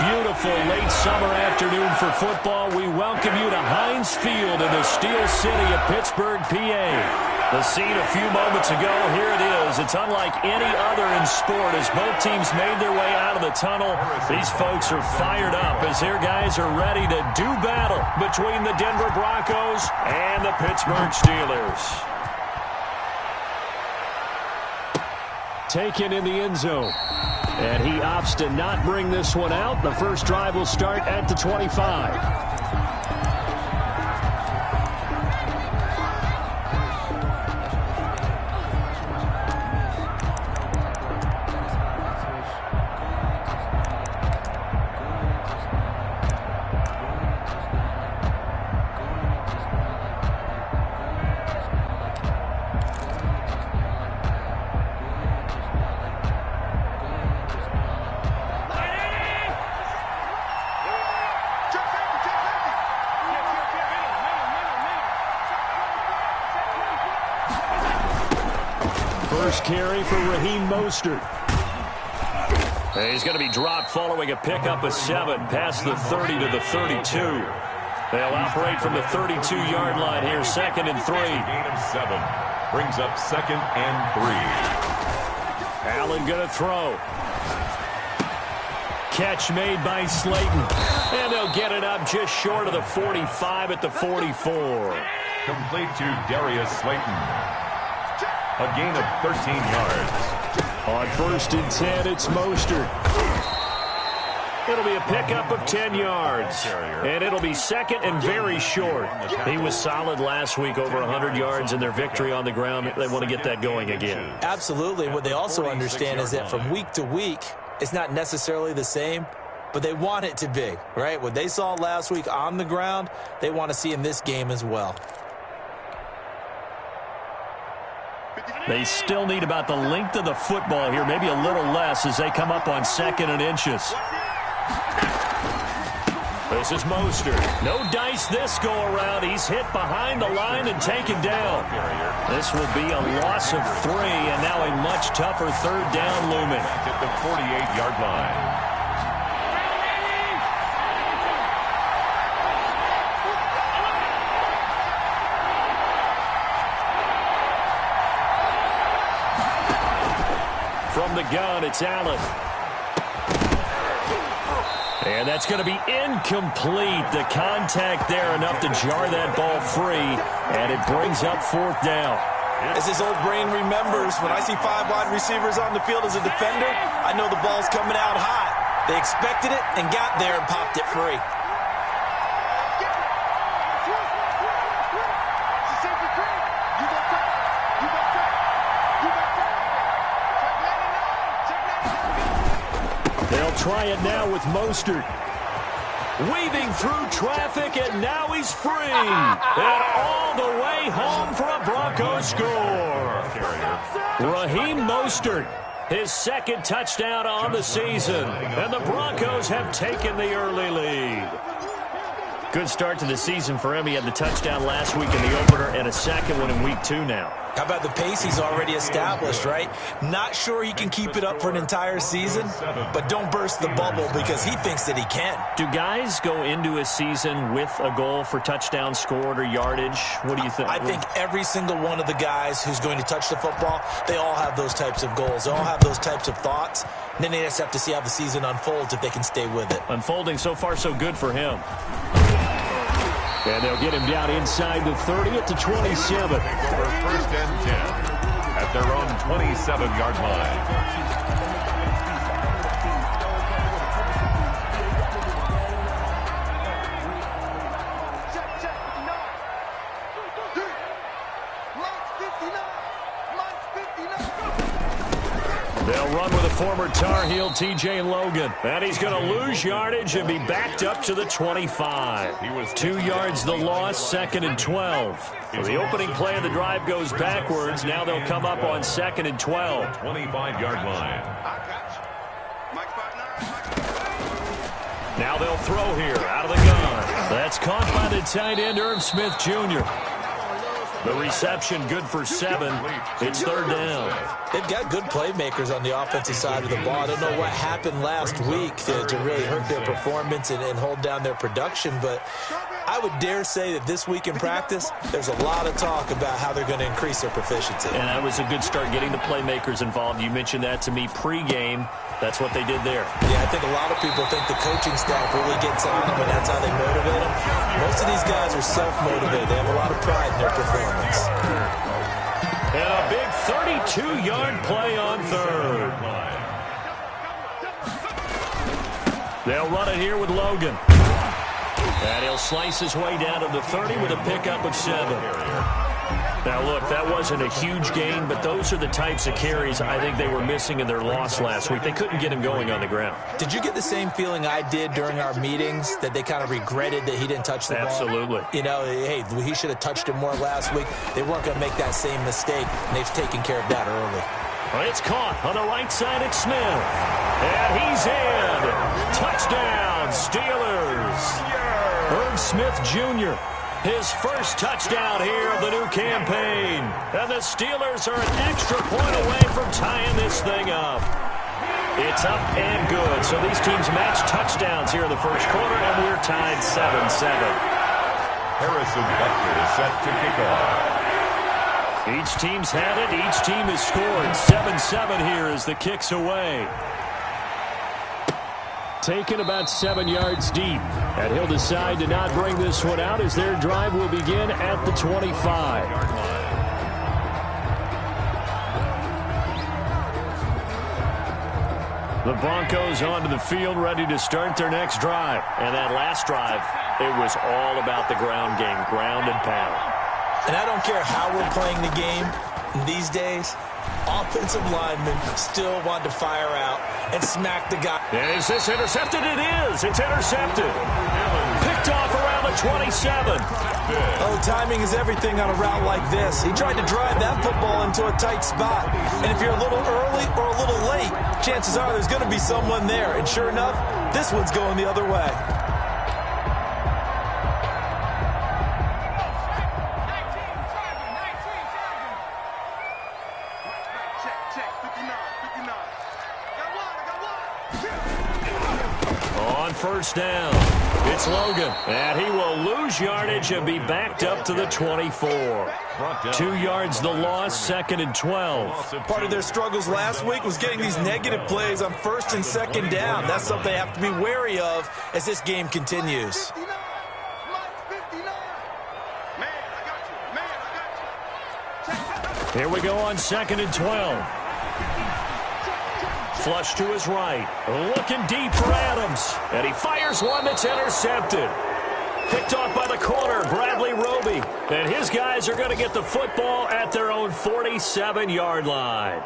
beautiful late summer afternoon for football. We welcome you to Heinz Field in the Steel City of Pittsburgh, PA. The scene a few moments ago, here it is. It's unlike any other in sport as both teams made their way out of the tunnel. These folks are fired up as their guys are ready to do battle between the Denver Broncos and the Pittsburgh Steelers. Taken in the end zone. And he opts to not bring this one out. The first drive will start at the 25. First carry for Raheem Mostert. He's going to be dropped following a pickup of 7 past the 30 to the 32. They'll operate from the 32-yard line here, 2nd and 3. Gain of 7 brings up 2nd and 3. Allen going to throw. Catch made by Slayton. And they'll get it up just short of the 45 at the 44. Complete to Darius Slayton. A gain of 13 yards. On 1st and 10, it's Mostert. It'll be a pickup of 10 yards. And it'll be 2nd and very short. He was solid last week, over 100 yards in their victory on the ground. They want to get that going again. Absolutely. What they also understand is that from week to week, it's not necessarily the same, but they want it to be, right? What they saw last week on the ground, they want to see in this game as well. They still need about the length of the football here, maybe a little less as they come up on 2nd and inches. This is Mostert. No dice this go-around. He's hit behind the line and taken down. This will be a loss of 3, and now a much tougher 3rd down looming. At the 48-yard line. From the gun, it's Allen. And that's going to be incomplete. The contact there enough to jar that ball free, and it brings up 4th down. As his old brain remembers, when I see 5 wide receivers on the field as a defender, I know the ball's coming out hot. They expected it and got there and popped it free. Try it now with Mostert. Weaving through traffic, and now he's free. And all the way home for a Broncos score. Raheem Mostert, his 2nd touchdown on the season. And the Broncos have taken the early lead. Good start to the season for him. He had the touchdown last week in the opener and a 2nd one in week 2 now. How about the pace he's already established, right? Not sure he can keep it up for an entire season, but don't burst the bubble because he thinks that he can. Do guys go into a season with a goal for touchdown scored or yardage? What do you think? I think every single one of the guys who's going to touch the football, they all have those types of goals. They all have those types of thoughts. And then they just have to see how the season unfolds if they can stay with it. Unfolding so far so good for him. And they'll get him down inside the 30 at the 27. Take over 1st and 10 at their own 27-yard line. They'll run with a former Tar Heel, T.J. Logan. And he's going to lose yardage and be backed up to the 25. 2 yards the loss, 2nd and 12. So the opening play of the drive goes backwards. Now they'll come up on 2nd and 12. 25-yard line. Now they'll throw here out of the gun. That's caught by the tight end, Irv Smith Jr. The reception good for 7. It's third down. They've got good playmakers on the offensive side of the ball. I don't know what happened last week to really hurt their performance and hold down their production, but I would dare say that this week in practice, there's a lot of talk about how they're going to increase their proficiency. And that was a good start getting the playmakers involved. You mentioned that to me pregame. That's what they did there. Yeah, I think a lot of people think the coaching staff really gets on them, and that's how they motivate them. Most of these guys are self-motivated. They have a lot of pride in their performance. And a big 32-yard play on third. They'll run it here with Logan. And he'll slice his way down to the 30 with a pickup of 7. Now, look, that wasn't a huge gain, but those are the types of carries I think they were missing in their loss last week. They couldn't get him going on the ground. Did you get the same feeling I did during our meetings, that they kind of regretted that he didn't touch the ball? Absolutely. You know, hey, he should have touched it more last week. They weren't going to make that same mistake, and they've taken care of that early. Well, it's caught on the right side at Smith. And he's in. Touchdown, Steelers. Herb Smith Jr., his first touchdown here of the new campaign. And the Steelers are an extra point away from tying this thing up. It's up and good. So these teams match touchdowns here in the first quarter, and we're tied 7-7. Harrison Butker is set to kick off. Each team's had it. Each team has scored. 7-7 here as the kick's away. Taken about 7 yards deep. And he'll decide to not bring this one out as their drive will begin at the 25. The Broncos onto the field ready to start their next drive. And that last drive, it was all about the ground game, ground and pound. And I don't care how we're playing the game these days, offensive linemen still want to fire out and smack the guy. And is this intercepted? It is. It's intercepted. Picked off around the 27. Oh, timing is everything on a route like this. He tried to drive that football into a tight spot. And if you're a little early or a little late, chances are there's going to be someone there. And sure enough, this one's going the other way. On first down, it's Logan. And he will lose yardage and be backed up to the 24. 2 yards the loss, 2nd and 12. Part of their struggles last week was getting these negative plays on 1st and 2nd down. That's something they have to be wary of as this game continues. Here we go on 2nd and 12. Flush to his right. Looking deep for Adams. And he fires one that's intercepted. Picked off by the corner, Bradley Roby. And his guys are going to get the football at their own 47-yard line.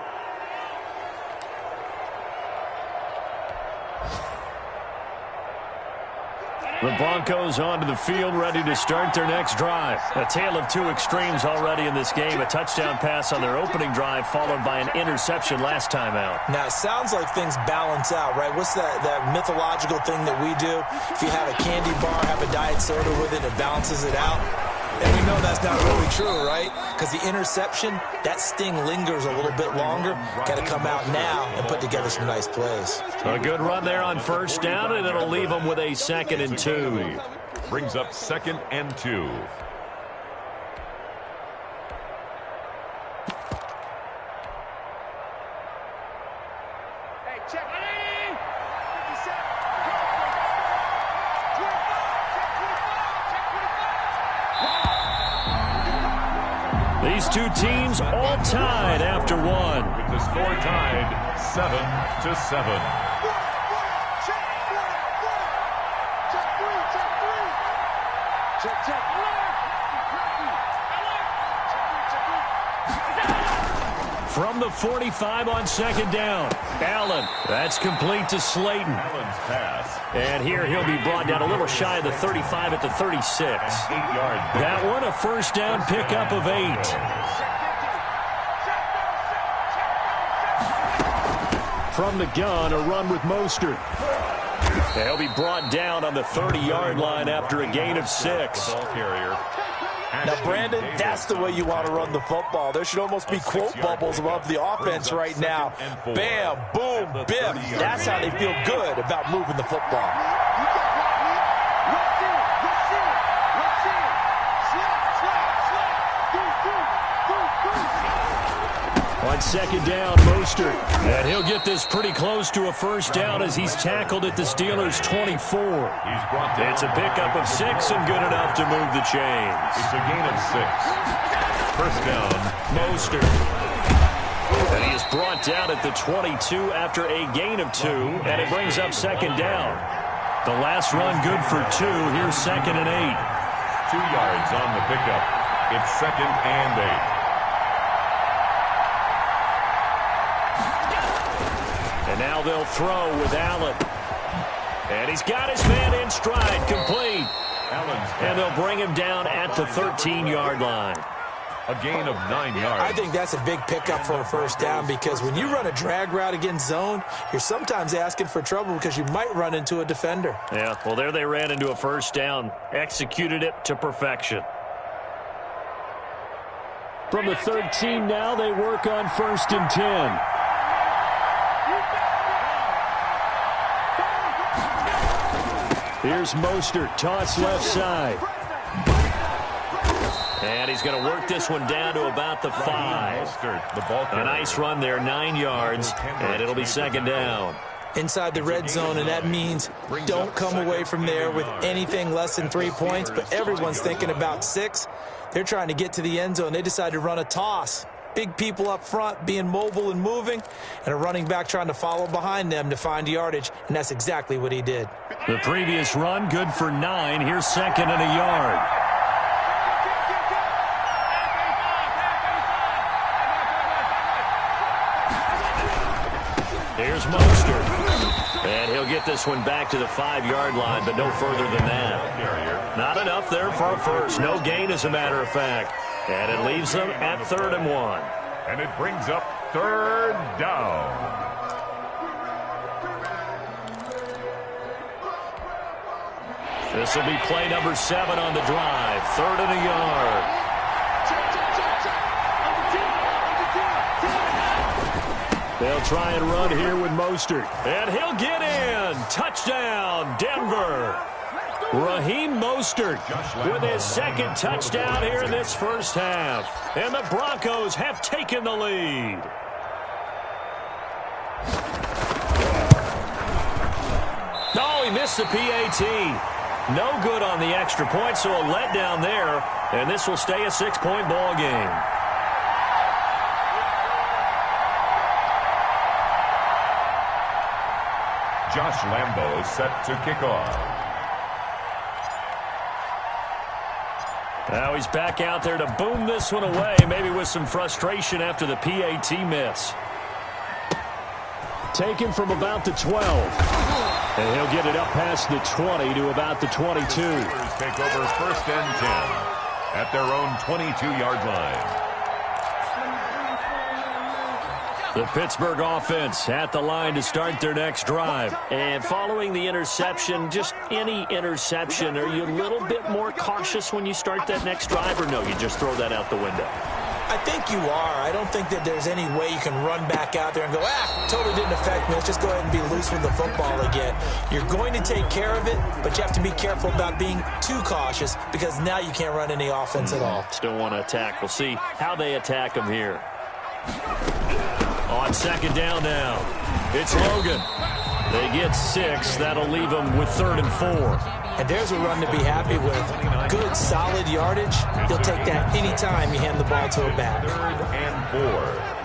The Broncos onto the field, ready to start their next drive. A tale of two extremes already in this game. A touchdown pass on their opening drive, followed by an interception last time out. Now, it sounds like things balance out, right? What's that mythological thing that we do? If you have a candy bar, have a diet soda with it, it balances it out. And we know that's not really true, right? Because the interception, that sting lingers a little bit longer. Got to come out now and put together some nice plays. A good run there on first down, and it'll leave them with a 2nd and 2. Brings up 2nd and 2. These two teams all tied after one. With the score tied 7-7. From the 45 on 2nd down. Allen, that's complete to Slayton. Allen's pass. And here he'll be brought down a little shy of the 35 at the 36. 8-yard. That one a first down pickup of 8. From the gun, a run with Mostert. He'll be brought down on the 30-yard line after a gain of 6. Ball carrier. Now, Brandon, that's the way you want to run the football. There should almost be quote bubbles above the offense right now. Bam, boom, biff. That's how they feel good about moving the football. On second down, Mostert. And he'll get this pretty close to a first down as he's tackled at the Steelers' 24. It's a pickup of 6 and good enough to move the chains. It's a gain of 6. First down, Mostert. And he is brought down at the 22 after a gain of 2, and it brings up second down. The last run good for 2. Here's second and 8. 2 yards on the pickup. It's second and 8. And now they'll throw with Allen. And he's got his man in stride, complete. And they'll bring him down at the 13-yard line. A gain of 9 yards. I think that's a big pickup for a first down because when you run a drag route against zone, you're sometimes asking for trouble because you might run into a defender. Yeah, well, there they ran into a first down. Executed it to perfection. From the 13 now, they work on 1st and 10. Here's Mostert, toss left side. And he's going to work this one down to about the 5. A nice run there, 9 yards, and it'll be second down. Inside the red zone, and that means don't come away from there with anything less than 3 points, but everyone's thinking about 6. They're trying to get to the end zone. They decide to run a toss. Big people up front being mobile and moving, and a running back trying to follow behind them to find yardage, and that's exactly what he did. The previous run, good for 9. Here's second and a yard. Here's Mostert. And he'll get this one back to the 5-yard line, but no further than that. Not enough there for a first. No gain, as a matter of fact. And it leaves them at 3rd and 1. And it brings up 3rd down. This will be play number 7 on the drive. 3rd and a yard. They'll try and run here with Mostert. And he'll get in. Touchdown, Denver. Raheem Mostert with his 2nd touchdown here in this first half. And the Broncos have taken the lead. Oh, he missed the PAT. No good on the extra point, so a letdown there. And this will stay a 6-point ball game. Josh Lambo set to kick off. Now he's back out there to boom this one away, maybe with some frustration after the PAT miss. Taken from about the 12. And he'll get it up past the 20 to about the 22. Take over 1st and 10 at their own 22-yard line. The Pittsburgh offense at the line to start their next drive. And following the interception, just any interception, are you a little bit more cautious when you start that next drive, or no, you just throw that out the window? I think you are. I don't think that there's any way you can run back out there and go, totally didn't affect me. Let's just go ahead and be loose with the football again. You're going to take care of it, but you have to be careful about being too cautious because now you can't run any offense at all. Still want to attack. We'll see how they attack them here. On second down now, it's Logan. They get 6. That'll leave them with 3rd and 4. And there's a run to be happy with. Good, solid yardage. He'll take that anytime you hand the ball to a back. 3rd and 4.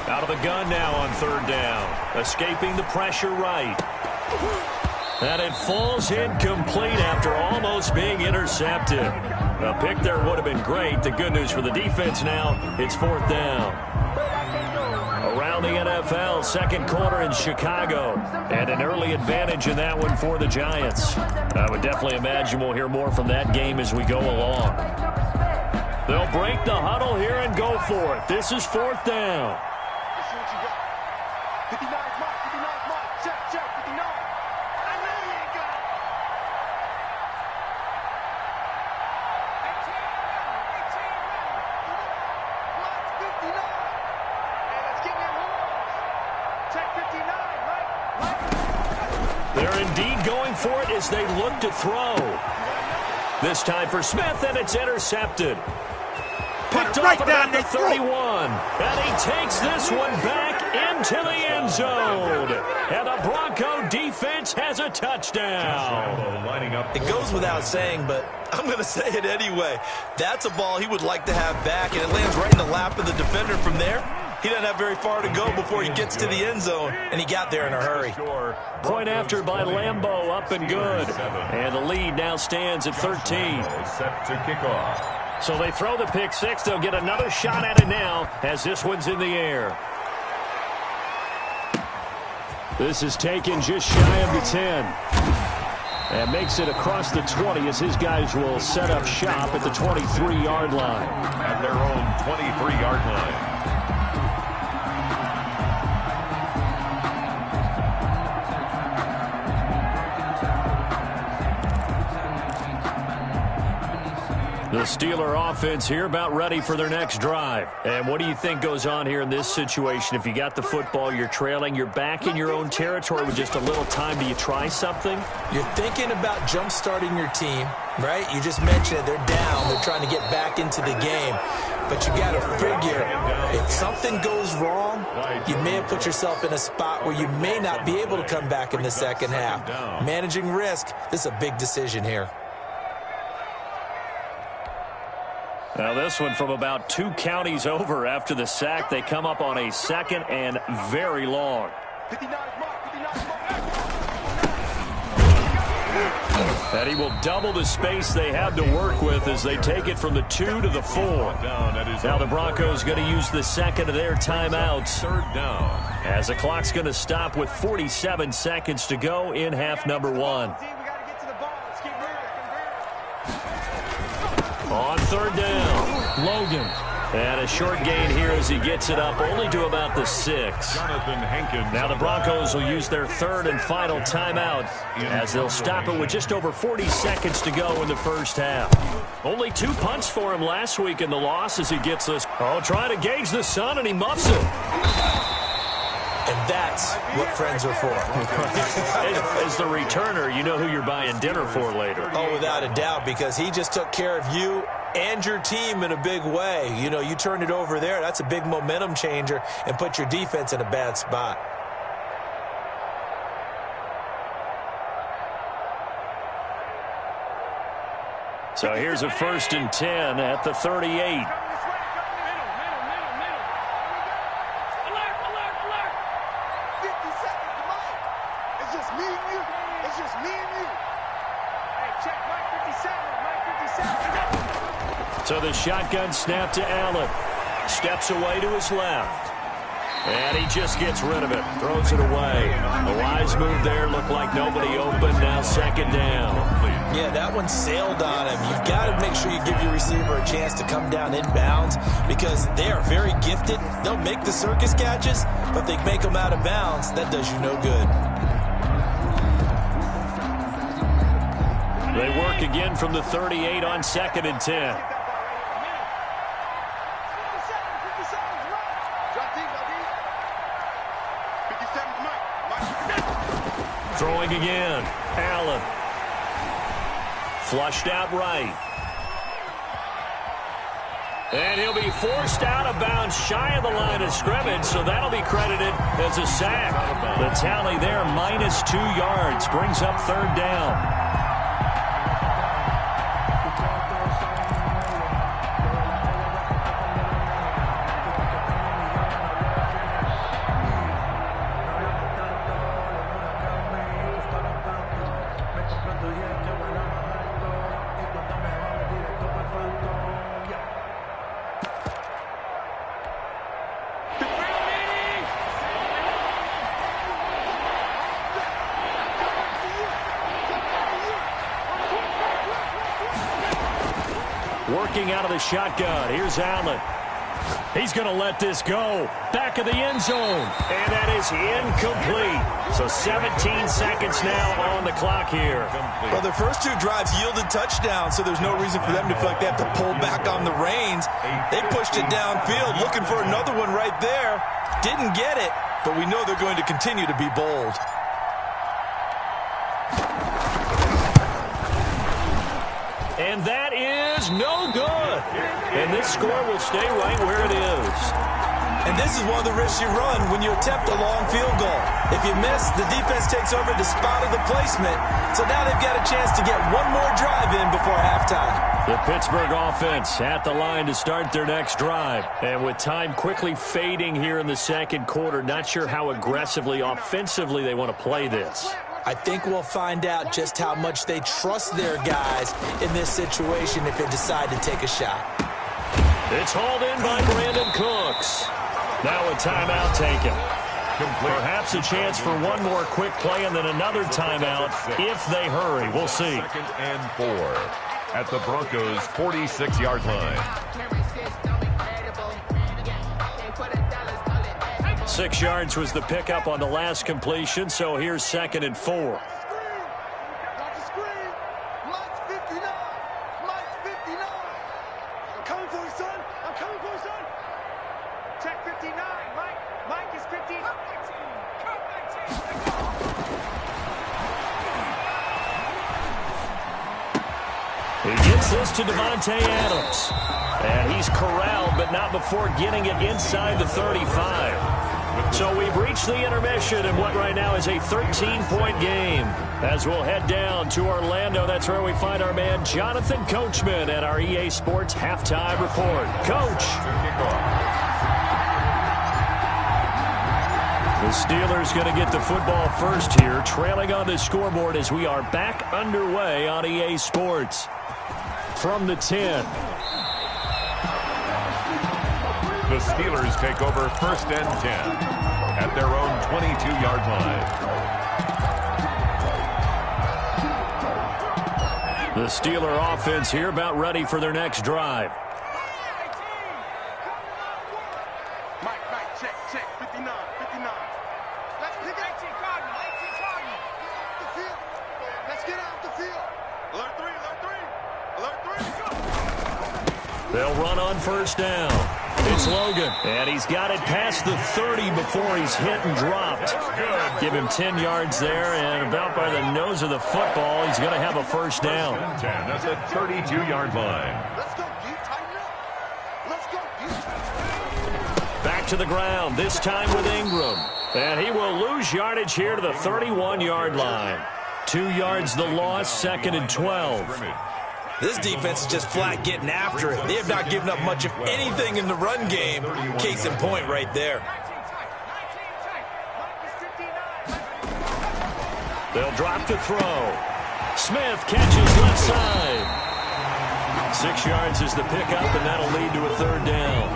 Out of the gun now on 3rd down. Escaping the pressure right. And it falls incomplete after almost being intercepted. A pick there would have been great. The good news for the defense now, it's 4th down. Around the NFL, second quarter in Chicago, and an early advantage in that one for the Giants. I would definitely imagine we'll hear more from that game as we go along. They'll break the huddle here and go for it. This is fourth down. Let's see what you got. 59's mark, 59's mark. Check, check, 59. I know you ain't got it. 18 ready. 59. Hey, let's get them horns. Check 59, right? They're indeed going for it as they look to throw. This time for Smith, and it's intercepted. Picked off at the 31. And he takes this one back into the end zone. And the Bronco defense has a touchdown. It goes without saying, but I'm going to say it anyway. That's a ball he would like to have back, and it lands right in the lap of the defender from there. He doesn't have very far to go before he gets to the end zone, and he got there in a hurry. Point after by Lambeau, up and good. And the lead now stands at 13. Set to kick off. So they throw the pick six. They'll get another shot at it now as this one's in the air. This is taken just shy of the 10. And makes it across the 20 as his guys will set up shop at the 23-yard line. At their own 23-yard line. The Steeler offense here about ready for their next drive. And what do you think goes on here in this situation? If you got the football, you're trailing, you're back in your own territory with just a little time. Do you try something? You're thinking about jump-starting your team, right? You just mentioned it. They're down. They're trying to get back into the game. But you got to figure, if something goes wrong, you may have put yourself in a spot where you may not be able to come back in the second half. Managing risk, this is a big decision here. Now this one from about 2 counties over after the sack. They come up on a second and very long. 59's mark, 59's mark. And he will double the space they have to work with as they take it from the 2 to the 4. Now the Broncos going to use the second of their timeouts. Third down. As the clock's going to stop with 47 seconds to go in half number 1. On third down, Logan. And a short gain here as he gets it up only to about the 6. Now the Broncos will use their third and final timeout as they'll stop it with just over 40 seconds to go in the first half. Only 2 punts for him last week in the loss as he gets this. Oh, trying to gauge the sun, and he muffs it. And that's what friends are for. As the returner, you know who you're buying dinner for later. Oh, without a doubt, because he just took care of you and your team in a big way. You know, you turned it over there. That's a big momentum changer and put your defense in a bad spot. So here's a 1st and 10 at the 38. So the shotgun snap to Allen. Steps away to his left. And he just gets rid of it. Throws it away. A wise move there. Looked like nobody open. Now second down. Yeah, that one sailed on him. You've got to make sure you give your receiver a chance to come down inbounds because they are very gifted. They'll make the circus catches, but if they make them out of bounds, that does you no good. They work again from the 38 on 2nd and 10. Throwing again. Allen. Flushed out right. And he'll be forced out of bounds shy of the line of scrimmage, so that'll be credited as a sack. The tally there, minus 2 yards, brings up third down. backing out of the shotgun. Here's Allen. He's going to let this go. Back of the end zone. And that is incomplete. So 17 seconds now on the clock here. Well, their first two drives yielded touchdowns, so there's no reason for them to feel like they have to pull back on the reins. They pushed it downfield, looking for another one right there. Didn't get it, but we know they're going to continue to be bold. And that is no good. And this score will stay right where it is. And this is one of the risks you run when you attempt a long field goal. If you miss, the defense takes over the spot of the placement. So now they've got a chance to get one more drive in before halftime. The Pittsburgh offense at the line to start their next drive. And with time quickly fading here in the second quarter, not sure how aggressively, offensively they want to play this. I think we'll find out just how much they trust their guys in this situation if they decide to take a shot. It's hauled in by Brandon Cooks. Now a timeout taken. Perhaps a chance for one more quick play and then another timeout if they hurry. We'll see. 2nd and 4 at the Broncos' 46-yard line. 6 yards was the pickup on the last completion, so here's 2nd and 4. He gets this to Devontae Adams. And he's corralled, but not before getting it inside the 35. So we've reached the intermission in what right now is a 13-point game. As we'll head down to Orlando, that's where we find our man Jonathan Coachman at our EA Sports Halftime Report. Coach. The Steelers going to get the football first here, trailing on the scoreboard as we are back underway on EA Sports. From the 10. The Steelers take over 1st and 10 at their own 22-yard line. The Steeler offense here about ready for their next drive. Mike, check, 59. Let's pick it. Let's get out the field. Alert 3. They'll run on 1st down. It's Logan, and he's got it past the 30 before he's hit and dropped. Give him 10 yards there, and about by the nose of the football, he's going to have a 1st down. 10, that's a 32-yard line. Let's go, you tighten up. Let's go, you Back to the ground, this time with Ingram. And he will lose yardage here to the 31-yard line. 2 yards the loss, 2nd and 12. This defense is just flat getting after it. They have not given up much of anything in the run game. Case in point right there. They'll drop to throw. Smith catches left side. 6 yards is the pickup, and that'll lead to a 3rd down.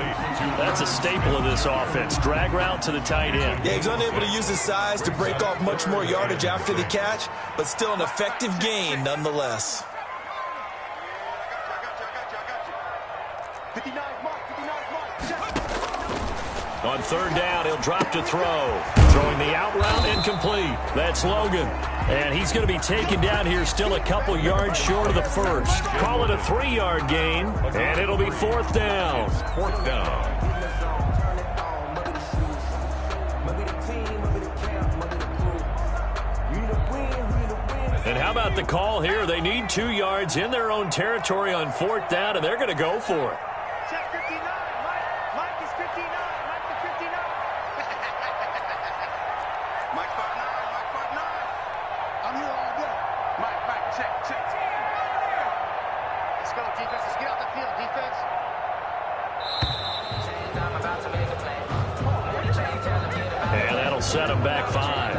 That's a staple of this offense. Drag route to the tight end. Yeah, he's unable to use his size to break off much more yardage after the catch, but still an effective gain nonetheless. 59 mark. On 3rd down, he'll drop to throw. Throwing the out route, incomplete. That's Logan. And he's going to be taken down here still a couple yards short of the 1st. Call it a 3-yard gain, and it'll be 4th down. 4th down. And how about the call here? They need 2 yards in their own territory on 4th down, and they're going to go for it. Check 59. Mike is 59. Mike is 59. Mike 59. I'm here all day. Mike, check. Let's go, defense. Let's get out the field, defense. And that'll set them back 5.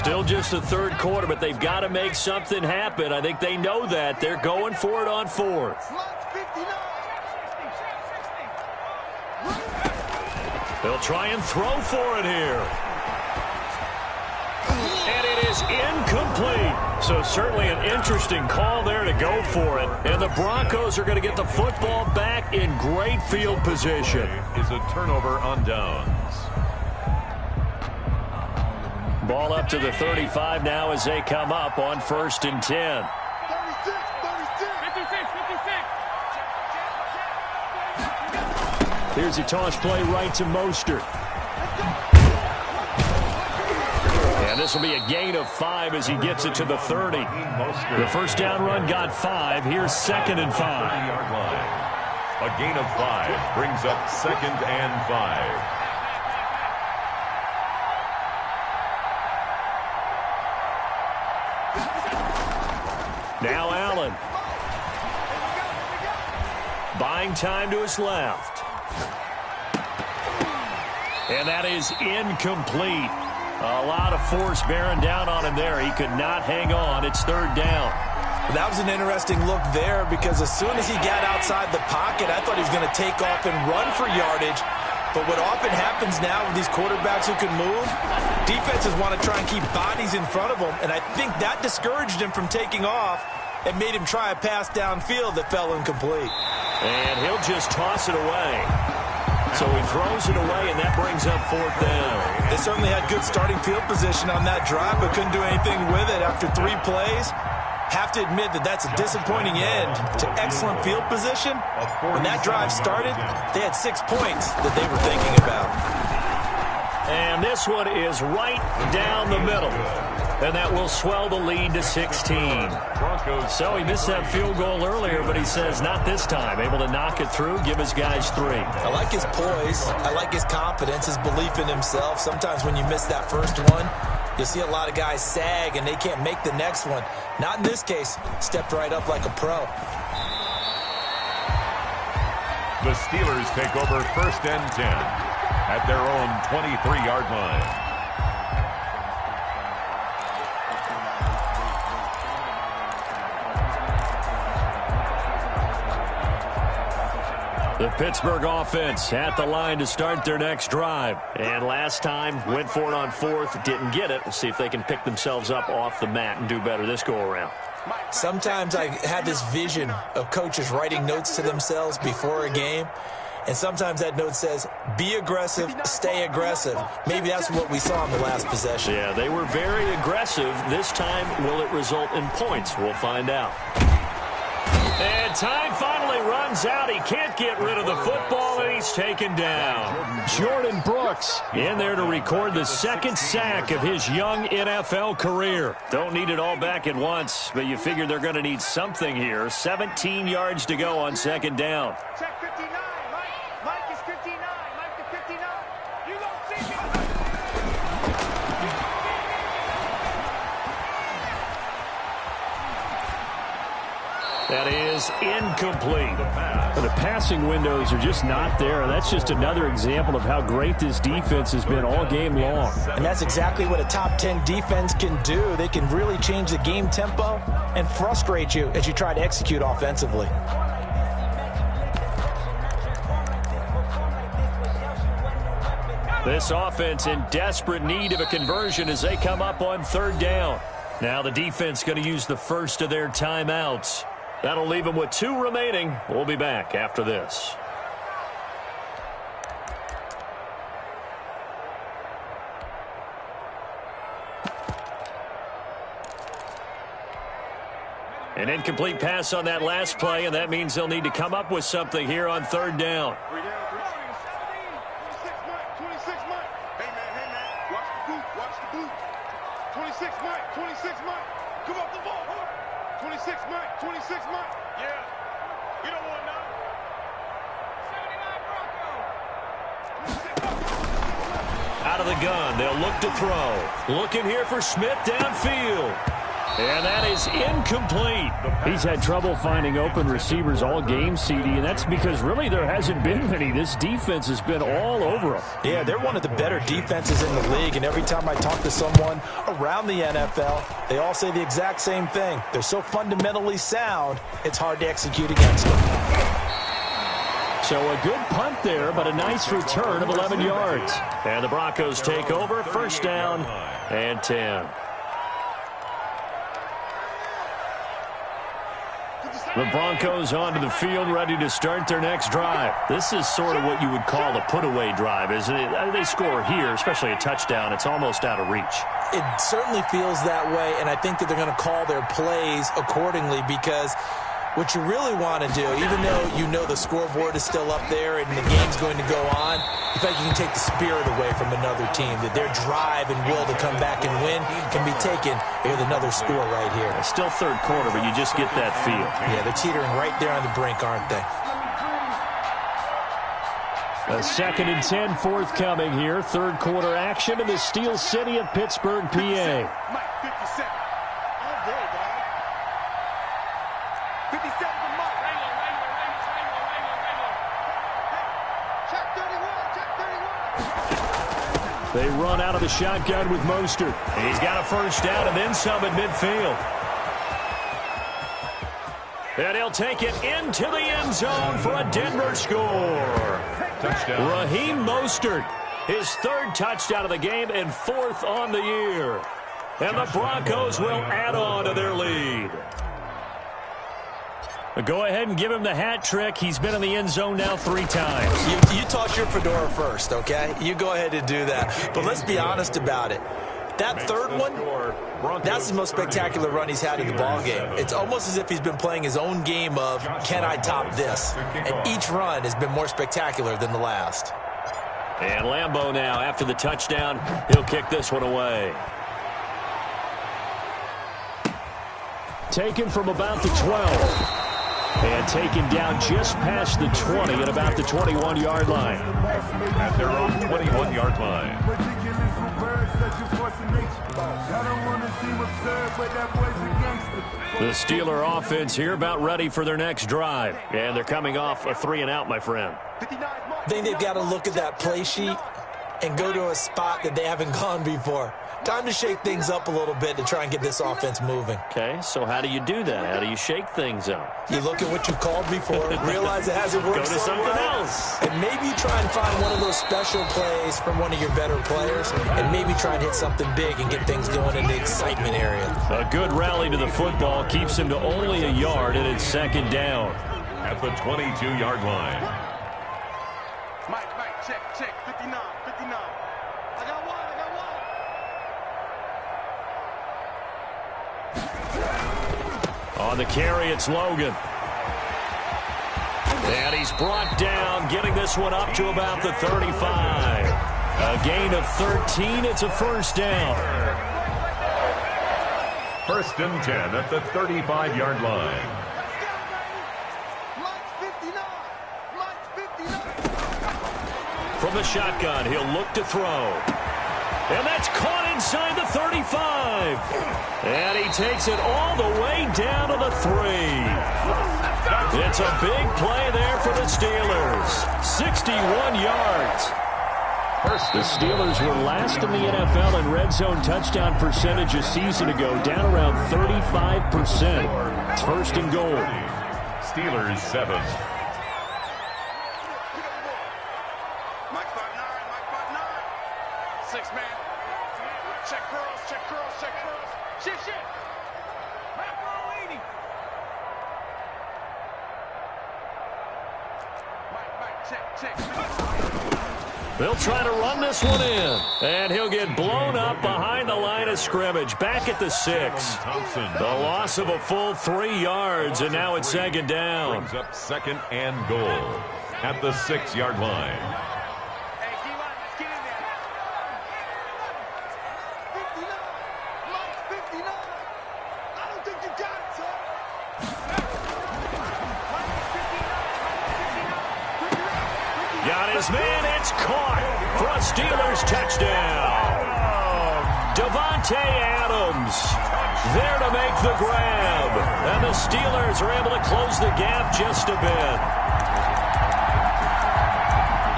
Still just the third quarter, but they've got to make something happen. I think they know that. They're going for it on fourth. They'll try and throw for it here. And it is incomplete. So certainly an interesting call there to go for it. And the Broncos are going to get the football back in great field position. Is a turnover on downs. Ball up to the 35 now as they come up on 1st and 10. 36. Here's a toss play right to Mostert. And this will be a gain of 5 as he gets it to the 30. The first down run got 5. Here's 2nd and 5. A gain of 5 brings up 2nd and 5. Now Allen. Buying time to his left. And that is incomplete. A lot of force bearing down on him there. He could not hang on. It's 3rd down. That was an interesting look there because as soon as he got outside the pocket, I thought he was going to take off and run for yardage. But what often happens now with these quarterbacks who can move, defenses want to try and keep bodies in front of them, and I think that discouraged him from taking off and made him try a pass downfield that fell incomplete. And he'll just toss it away. So he throws it away, and that brings up 4th down. They certainly had good starting field position on that drive, but couldn't do anything with it after 3 plays. Have to admit that that's a disappointing end to excellent field position. When that drive started, they had 6 points that they were thinking about. And this one is right down the middle. And that will swell the lead to 16. So he missed that field goal earlier, but he says not this time. Able to knock it through, give his guys 3. I like his poise. I like his confidence, his belief in himself. Sometimes when you miss that first one, you'll see a lot of guys sag and they can't make the next one. Not in this case. Stepped right up like a pro. The Steelers take over 1st and 10 at their own 23-yard line. The Pittsburgh offense at the line to start their next drive. And last time, went for it on 4th, didn't get it. We'll see if they can pick themselves up off the mat and do better this go-around. Sometimes I have this vision of coaches writing notes to themselves before a game. And sometimes that note says, be aggressive, stay aggressive. Maybe that's what we saw in the last possession. Yeah, they were very aggressive. This time, will it result in points? We'll find out. And time finally runs out. He can't get rid of the football, and he's taken down. Jordan Brooks in there to record the 2nd sack of his young NFL career. Don't need it all back at once, but you figure they're going to need something here. 17 yards to go on 2nd down. Check 59. Mike is 59. Mike to 59. You don't see me. That is incomplete. The passing windows are just not there. That's just another example of how great this defense has been all game long. And that's exactly what a top 10 defense can do. They can really change the game tempo and frustrate you as you try to execute offensively. This offense in desperate need of a conversion as they come up on 3rd down. Now the defense going to use the first of their timeouts. That'll leave them with 2 remaining. We'll be back after this. An incomplete pass on that last play, and that means they'll need to come up with something here on 3rd down. 26 Mike. Hey man. Watch the boot. 26 Mike. Come off the ball. 26 Mike. 26 Mike. Yeah. You don't want none. 79 Bronco. Out of the gun, they'll look to throw. Looking here for Smith downfield. And that is incomplete. He's had trouble finding open receivers all game, CD, and that's because really there hasn't been many. This defense has been all over them. Yeah, they're one of the better defenses in the league, and every time I talk to someone around the NFL, they all say the exact same thing. They're so fundamentally sound, it's hard to execute against them. So a good punt there, but a nice return of 11 yards. And the Broncos take over, first down and 10. The Broncos onto the field, ready to start their next drive. This is sort of what you would call a put-away drive, isn't it? They score here, especially a touchdown. It's almost out of reach. It certainly feels that way, and I think that they're going to call their plays accordingly because what you really want to do, even though you know the scoreboard is still up there and the game's going to go on, in fact, you can take the spirit away from another team, that their drive and will to come back and win can be taken with another score right here. It's still third quarter, but you just get that feel. Yeah, they're teetering right there on the brink, aren't they? A 2nd and 10 forthcoming here. Third quarter action in the Steel City of Pittsburgh, PA. Mike, 57. All day, dog. 57 to Mike. Check 31, check 31. They run out of the shotgun with Mostert. He's got a first down and then some at midfield. And he'll take it into the end zone for a Denver score. Touchdown. Raheem Mostert, his 3rd touchdown of the game and 4th on the year. And the Broncos will add on to their lead. Go ahead and give him the hat trick. He's been in the end zone now 3 times. You toss your fedora first, okay? You go ahead and do that. But let's be honest about it. That third one, that's the most spectacular run he's had in the ballgame. It's almost as if he's been playing his own game of, can I top this? And each run has been more spectacular than the last. And Lambeau now, after the touchdown, he'll kick this one away. Taken from about the 12. And taken down just past the 20 at about the 21-yard line. At their own 21-yard line. The Steeler offense here about ready for their next drive. And they're coming off a 3-and-out, my friend. I think they've got to look at that play sheet and go to a spot that they haven't gone before. Time to shake things up a little bit to try and get this offense moving. Okay, so how do you do that? How do you shake things up? You look at what you called before, realize it hasn't worked. Go to something else. And maybe try and find one of those special plays from one of your better players, and maybe try and hit something big and get things going in the excitement area. A good rally to the football keeps him to only a yard, and it's 2nd down. At the 22-yard line. Mike, check, 59. I got one. On the carry, it's Logan. And he's brought down, getting this one up to about the 35. A gain of 13. It's a first down. 1st and 10 at the 35-yard line. From the shotgun, he'll look to throw. And that's caught inside the 35. And he takes it all the way down to the 3. It's a big play there for the Steelers. 61 yards. The Steelers were last in the NFL in red zone touchdown percentage a season ago, down around 35%. It's 1st and goal. Steelers 7. Mike 5'9", 6 man. Check curls. Shit. Mike, check. They'll try to run this one in. And he'll get blown up behind the line of scrimmage. Back at the 6. The loss of a full 3 yards, and now it's 2nd down. Brings up 2nd and goal at the 6-yard line. Hey, D-line, let's get in there. 59. Mike, 59. I don't think you got it, son. Got his man. It's caught for a Steelers touchdown. Davante Adams there to make the grab. And the Steelers are able to close the gap just a bit.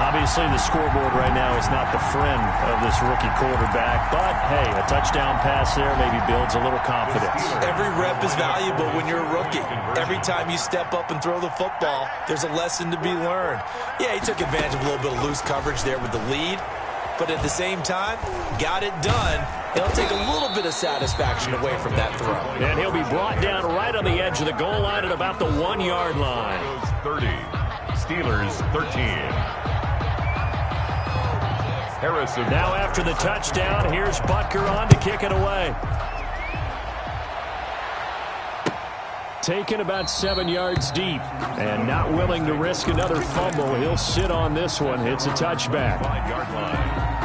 Obviously, the scoreboard right now is not the friend of this rookie quarterback. But, hey, a touchdown pass there maybe builds a little confidence. Every rep is valuable when you're a rookie. Every time you step up and throw the football, there's a lesson to be learned. Yeah, he took advantage of a little bit of loose coverage there with the lead. But at the same time, got it done. It'll take a little bit of satisfaction away from that throw. And he'll be brought down right on the edge of the goal line at about the 1-yard line. 30. Steelers 13. Harrison. Now after the touchdown, here's Butker on to kick it away. Taken about 7 yards deep and not willing to risk another fumble. He'll sit on this one. It's a touchback. 5-yard line.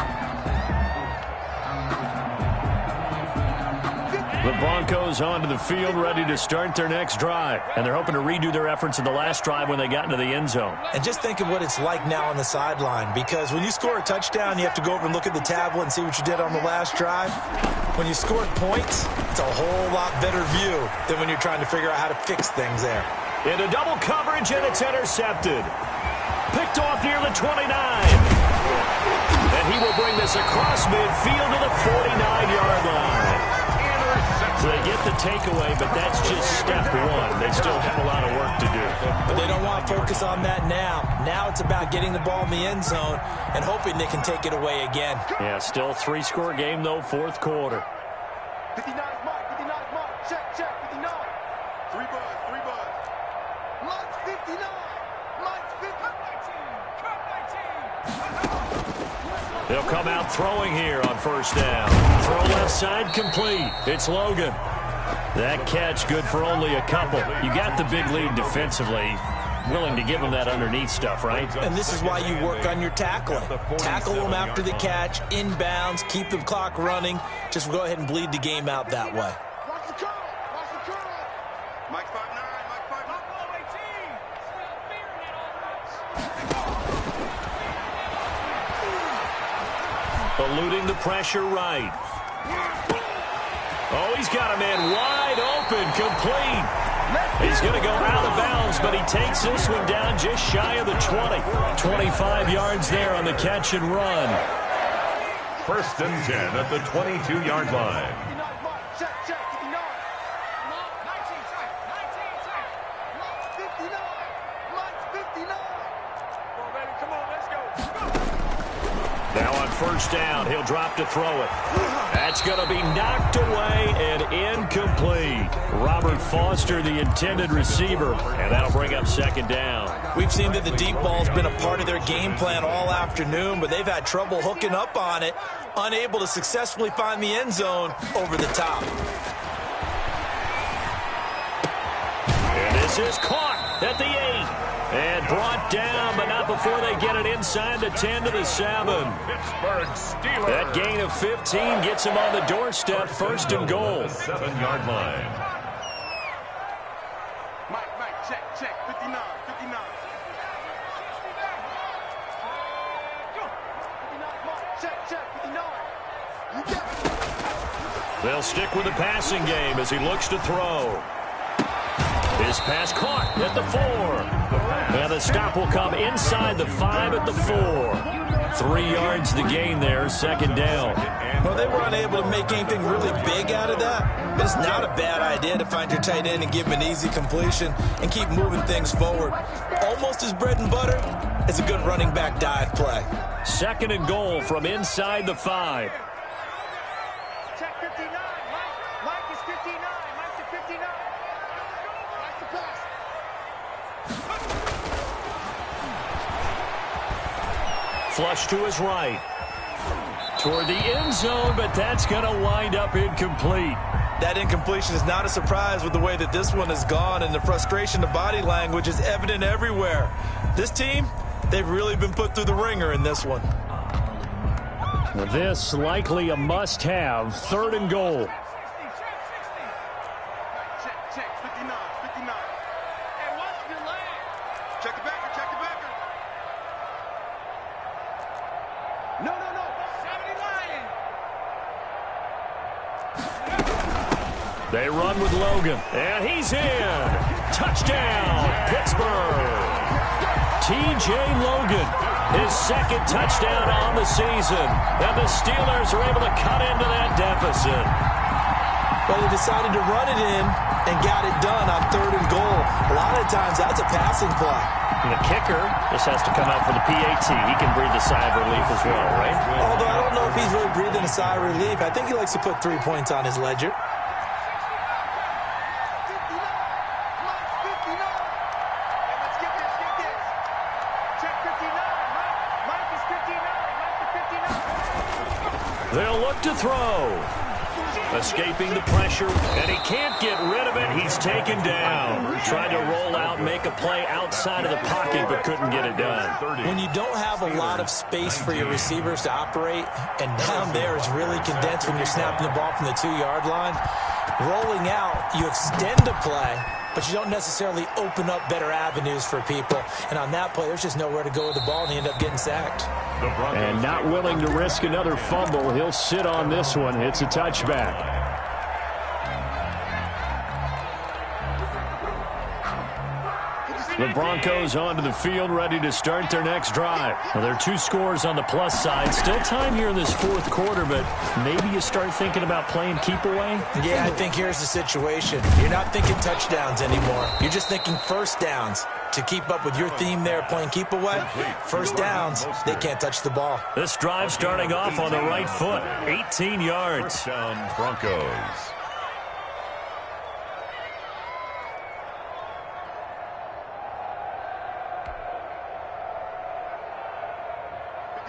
The Broncos onto the field ready to start their next drive. And they're hoping to redo their efforts in the last drive when they got into the end zone. And just think of what it's like now on the sideline, because when you score a touchdown, you have to go over and look at the tablet and see what you did on the last drive. When you scored points, it's a whole lot better view than when you're trying to figure out how to fix things there. Into double coverage, and it's intercepted. Picked off near the 29. And he will bring this across midfield to the 49-yard line. So they get the takeaway, but that's just step one. They still have a lot of work to do. But they don't want to focus on that now. Now it's about getting the ball in the end zone and hoping they can take it away again. Yeah, still a 3-score game, though, fourth quarter. 59 mark, 59 mark. Check, 59. 3 buzz. Mike's 59. Mike's 19. They'll come out throwing here on first down. Throw left side complete. It's Logan. That catch good for only a couple. You got the big lead defensively. Willing to give them that underneath stuff, right? And this is why you work on your tackling. Tackle them after the catch, inbounds, keep the clock running. Just go ahead and bleed the game out that way. Watch the curl. Mike's 5'9". Mike's 5'9". Eluding the pressure right. Oh, he's got a man wide open, complete. He's going to go out of bounds, but he takes this one down just shy of the 20. 25 yards there on the catch and run. 1st and 10 at the 22-yard line. 59 mark. Check, 59. Mike's 59. Mike's 59. Come on, baby. Come on, let's go. Now on first down, he'll drop to throw it. That's going to be knocked away and incomplete. Robert Foster, the intended receiver, and that'll bring up 2nd down. We've seen that the deep ball's been a part of their game plan all afternoon, but they've had trouble hooking up on it, unable to successfully find the end zone over the top. And this is caught at the 8. And brought down, but not before they get it inside the 10 to the 7. Pittsburgh Steelers. That gain of 15 gets him on the doorstep, 1st and goal. 7-yard line. Mike, check, 59. 59 mark. Check, 59. You got it. They'll stick with the passing game as he looks to throw. His pass caught at the 4. And the stop will come inside the 5 at the 4. 3 yards the gain there, 2nd down. Well, they were unable to make anything really big out of that, but it's not a bad idea to find your tight end and give him an easy completion and keep moving things forward. Almost as bread and butter as a good running back dive play. 2nd and goal from inside the 5. Check 59. Mike is 59. Mike's at 59. Mike's the pass. Flush to his right. Toward the end zone, but that's going to wind up incomplete. That incompletion is not a surprise with the way that this one has gone, and the frustration of body language is evident everywhere. This team, they've really been put through the ringer in this one. This likely a must-have, 3rd and goal. Check, 59. Hey, watch the leg. Check the backer. No. 70 Lion. They run with Logan, and he's in. Touchdown, Pittsburgh. T.J. Logan, his second touchdown on the season. And the Steelers are able to cut into that deficit. But he decided to run it in and got it done on 3rd and goal. A lot of times that's a passing play. And the kicker just has to come out for the PAT. He can breathe a sigh of relief as well, right? Although I don't know if he's really breathing a sigh of relief. I think he likes to put 3 points on his ledger. They'll look to throw. Escaping the pressure, and he can't get rid of it. He's taken down. Tried to roll out, make a play outside of the pocket, but couldn't get it done. When you don't have a lot of space for your receivers to operate, and down there is really condensed when you're snapping the ball from the 2-yard line, rolling out, you extend a play, but you don't necessarily open up better avenues for people. And on that play, there's just nowhere to go with the ball, and they end up getting sacked. And not willing to risk another fumble, he'll sit on this one. It's a touchback. The Broncos onto the field, ready to start their next drive. Well, there are 2 scores on the plus side. Still time here in this 4th quarter, but maybe you start thinking about playing keep away? Yeah, I think here's the situation. You're not thinking touchdowns anymore. You're just thinking first downs. To keep up with your theme there, playing keep away, first downs, they can't touch the ball. This drive starting off on the right foot, 18 yards. First down, Broncos.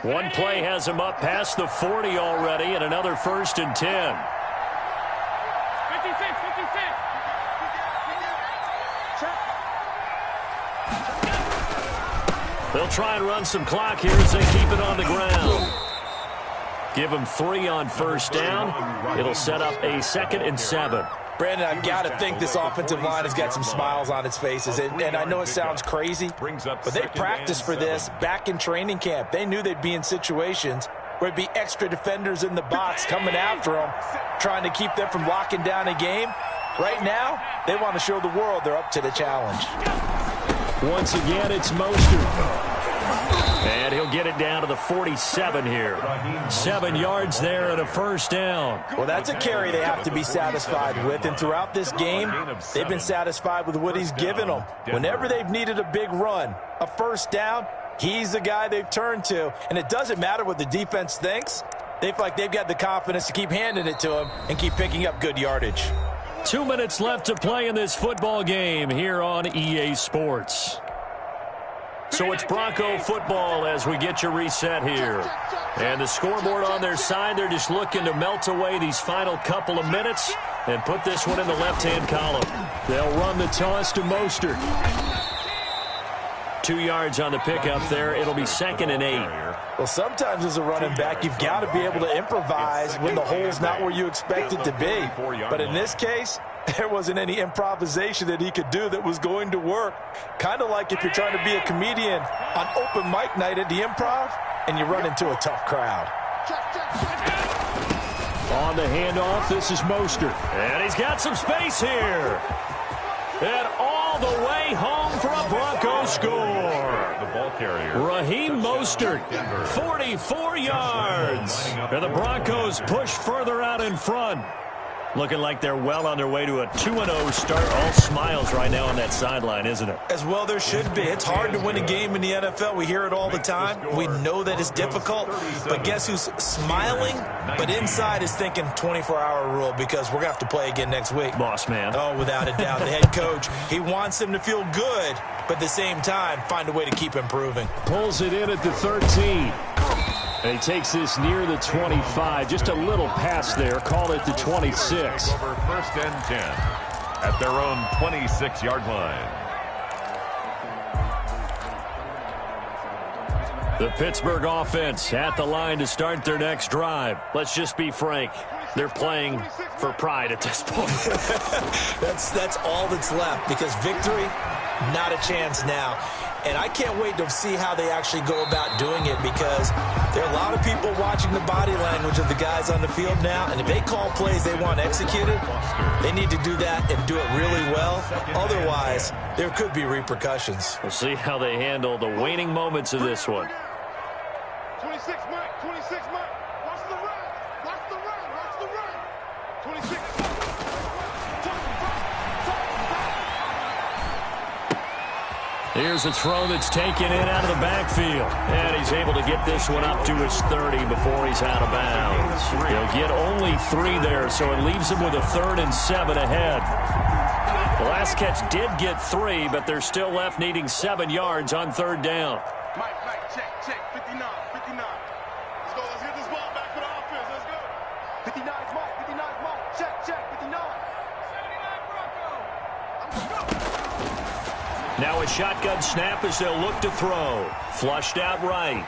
One play has him up past the 40 already, and another 1st and 10. 56. They'll try and run some clock here as they keep it on the ground. Give them 3 on first down. It'll set up a 2nd and 7. Brandon, I've got to think this offensive line has got some smiles on its faces. And I know it sounds crazy, but they practiced for this back in training camp. They knew they'd be in situations where it'd be extra defenders in the box coming after them, trying to keep them from locking down a game. Right now, they want to show the world they're up to the challenge. Once again, it's Mostert. And he'll get it down to the 47 here. 7 yards there and a first down. Well, that's a carry they have to be satisfied with. And throughout this game, they've been satisfied with what he's given them. Whenever they've needed a big run, a first down, he's the guy they've turned to. And it doesn't matter what the defense thinks. They feel like they've got the confidence to keep handing it to him and keep picking up good yardage. 2 minutes left to play in this football game here on EA Sports. So it's Bronco football as we get you reset here. And the scoreboard on their side, they're just looking to melt away these final couple of minutes and put this one in the left-hand column. They'll run the toss to Mostert. 2 yards on the pickup there. It'll be 2nd and 8. Well, sometimes as a running back, you've got to be able to improvise when the hole's not where you expect it to be. But in this case, there wasn't any improvisation that he could do that was going to work. Kind of like if you're trying to be a comedian on open mic night at the Improv and you run into a tough crowd. On the handoff, this is Mostert. And he's got some space here. And all the way home for a Bronco score. The ball carrier. Raheem Mostert, 44 yards. And the Broncos push further out in front. Looking like they're well on their way to a 2-0 start. All smiles right now on that sideline, isn't it? As well there should be. It's hard to win a game in the NFL. We hear it all the time. We know that it's difficult. But guess who's smiling? But inside is thinking 24-hour rule because we're going to have to play again next week. Boss man. Oh, without a doubt. The head coach, he wants them to feel good, but at the same time, find a way to keep improving. Pulls it in at the 13. And he takes this near the 25. Just a little pass there. Call it the 26. Over 1st and 10 at their own 26-yard line. The Pittsburgh offense at the line to start their next drive. Let's just be frank. They're playing for pride at this point. That's all that's left because victory, not a chance now. And I can't wait to see how they actually go about doing it, because there are a lot of people watching the body language of the guys on the field now, and if they call plays they want executed, they need to do that and do it really well. Otherwise, there could be repercussions. We'll see how they handle the waning moments of this one. 26 Mike, 26 Mike. Watch the run. Watch the run. Watch the run. 26 Here's a throw that's taken in out of the backfield. And he's able to get this one up to his 30 before he's out of bounds. He'll get only 3 there, so it leaves him with a 3rd and 7 ahead. The last catch did get 3, but they're still left needing 7 yards on 3rd down. Mike, check, 59. Let's go, let's get this ball back for the offense, let's go. 59 is Mike, check, 59. 79 Bronco. Now a shotgun snap as they'll look to throw. Flushed out right.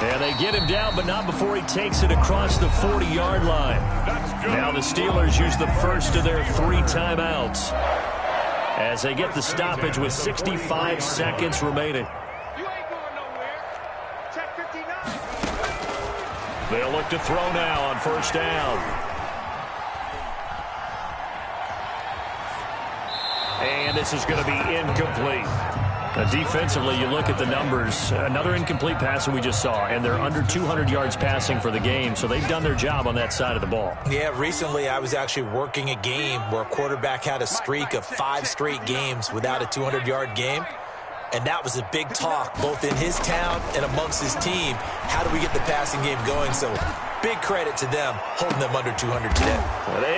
And they get him down, but not before he takes it across the 40-yard line. Now the Steelers use the first of their 3 timeouts as they get the stoppage with 65 seconds remaining. You ain't going nowhere. Check 59. They'll look to throw now on 1st down. And this is going to be incomplete. Defensively, you look at the numbers. Another incomplete pass that we just saw, and they're under 200 yards passing for the game, so they've done their job on that side of the ball. Yeah, recently I was actually working a game where a quarterback had a streak of 5 straight games without a 200-yard game. And that was a big talk, both in his town and amongst his team. How do we get the passing game going? So big credit to them, holding them under 200 today.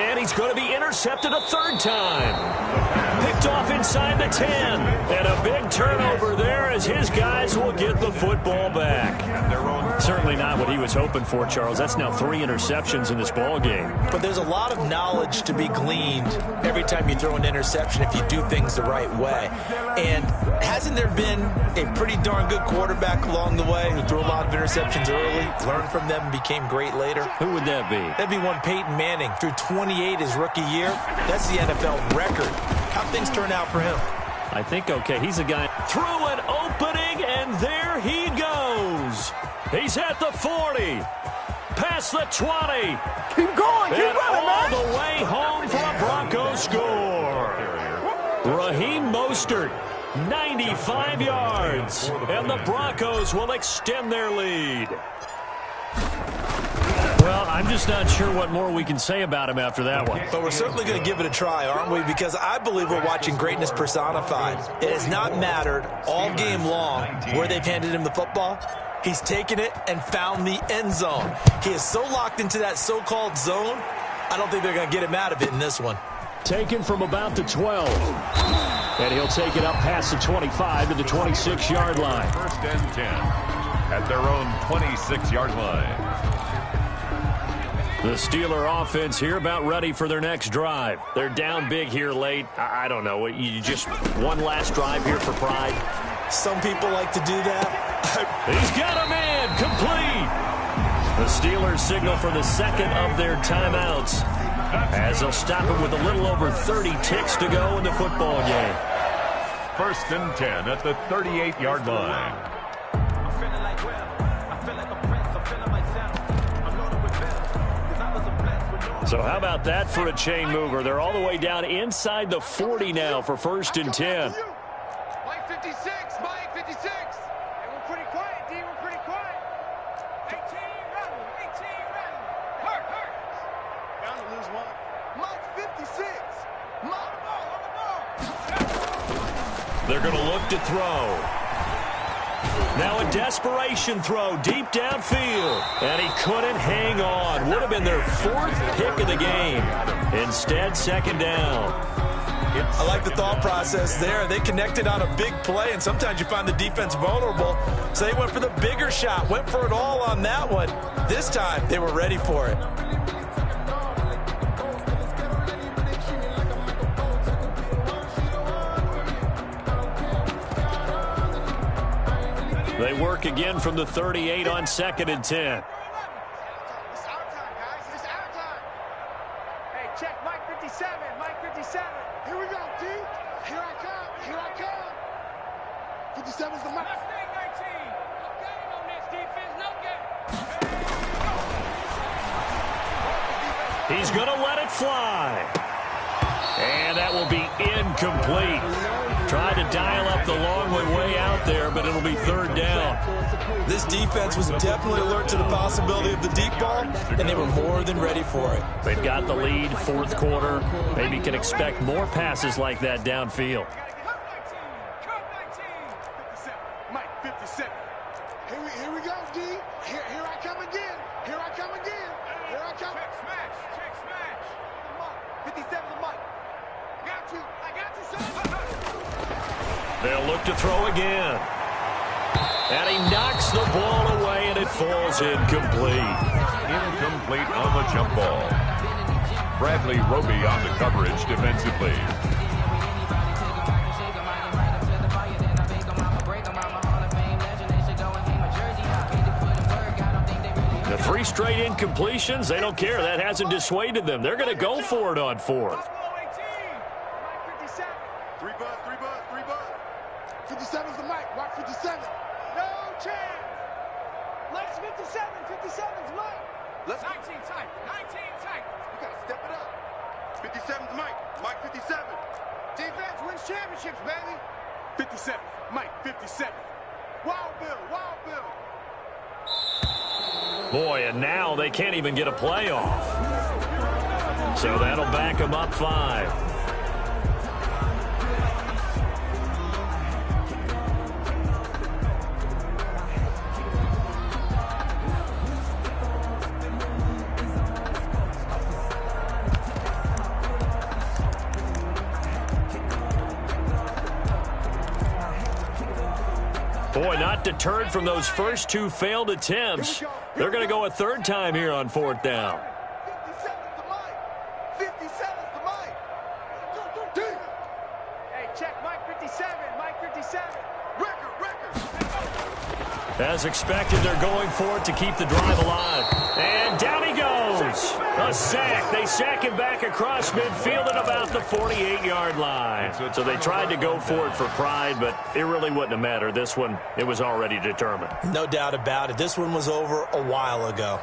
And he's going to be intercepted a 3rd time. Picked off inside the 10. And a big turnover there as his guys will get the football back. Certainly not what he was hoping for, Charles. That's now 3 interceptions in this ball game. But there's a lot of knowledge to be gleaned every time you throw an interception if you do things the right way. And hasn't there been a pretty darn good quarterback along the way who threw a lot of interceptions early, learned from them, and became great later? Who would that be? That'd be one Peyton Manning. Threw 28 his rookie year. That's the NFL record. How'd things turn out for him? I think okay. He's a guy through an opening, and there he goes. He's at the 40, past the 20. Keep going, keep running, all man. the way home for a Broncos score. Raheem Mostert, 95 yards, and the Broncos will extend their lead. Well, I'm just not sure what more we can say about him after that one. But we're certainly going to give it a try, aren't we? Because I believe we're watching greatness personified. It has not mattered all game long where they've handed him the football. He's taken it and found the end zone. He is so locked into that so-called zone, I don't think they're going to get him out of it in this one. Taken from about the 12. And he'll take it up past the 25 to the 26-yard line. 1st and 10 at their own 26-yard line. The Steeler offense here about ready for their next drive. They're down big here late. I don't know. You just one last drive here for pride? Some people like to do that. He's got a man complete. The Steelers signal for the 2nd of their timeouts as they'll stop it with a little over 30 ticks to go in the football game. 1st and 10 at the 38-yard line. So how about that for a chain mover? They're all the way down inside the 40 now for 1st and 10. Mike 56, Mike 56. Hey, we're pretty quiet, D, we're pretty quiet. 18 running, hurt. Bound to lose one. Mike 56. Mike, on the ball. They're going to look to throw. Now a desperation throw deep downfield. And he couldn't hang on. Would have been their 4th pick of the game. Instead, 2nd down. I like the thought process there. They connected on a big play, and sometimes you find the defense vulnerable. So they went for the bigger shot, went for it all on that one. This time, they were ready for it. They work again from the 38 on 2nd and 10. It's our time, guys. It's our time. Hey, check Mike 57. Mike 57. Here we go, D. Here I come. 57's the mic. He's going to let it fly. And that will be incomplete. Tried to dial up the long way out there, but it'll be third down. This defense was definitely alert to the possibility of the deep ball, and they were more than ready for it. They've got the lead, fourth quarter. Maybe can expect more passes like that downfield. Mike, 57. Here we go, D. Here I come again. Here I come again. Here I come. Check smash. 57's the mic. Got you. I got you, son. They'll look to throw again. And he knocks the ball away, and it falls incomplete. Incomplete on the jump ball. Bradley Roby on the coverage defensively. The 3 straight incompletions, they don't care. That hasn't dissuaded them. They're going to go for it on fourth. 3 buzz. 57's the mic. Mark 57. No chance. Let's 57's mic. Let's 19 tight. You got to step it up. 57's mic. Mike 57. Defense wins championships, baby. 57. Mike 57. Wild Bill. Boy, and now they can't even get a play off. So that'll back them up 5. Boy, not deterred from those first 2 failed attempts. They're going to go a third time here on fourth down. 57's the mic. 57's the mic. Hey, check Mike 57. Record. As expected, they're going for it to keep the drive alive. And down he goes. A sack. They sack him back across midfield at about the 48-yard line. So they tried to go for it for pride, but it really wouldn't have mattered. This one, it was already determined. No doubt about it. This one was over a while ago.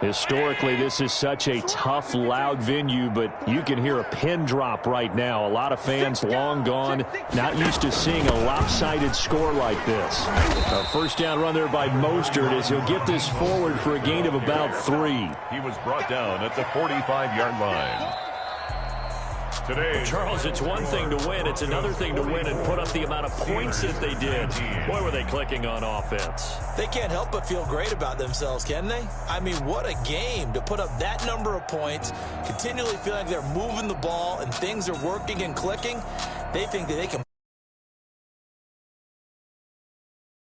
Historically, this is such a tough, loud venue, but you can hear a pin drop right now. A lot of fans long gone, not used to seeing a lopsided score like this. A first down run there by Mostert as he'll get this forward for a gain of about 3. He was brought down at the 45-yard line. Today, Charles, it's one thing to win. It's another thing to win and put up the amount of points that they did. Boy, were they clicking on offense. They can't help but feel great about themselves, can they? I mean, what a game to put up that number of points, continually feeling like they're moving the ball and things are working and clicking. They think that they can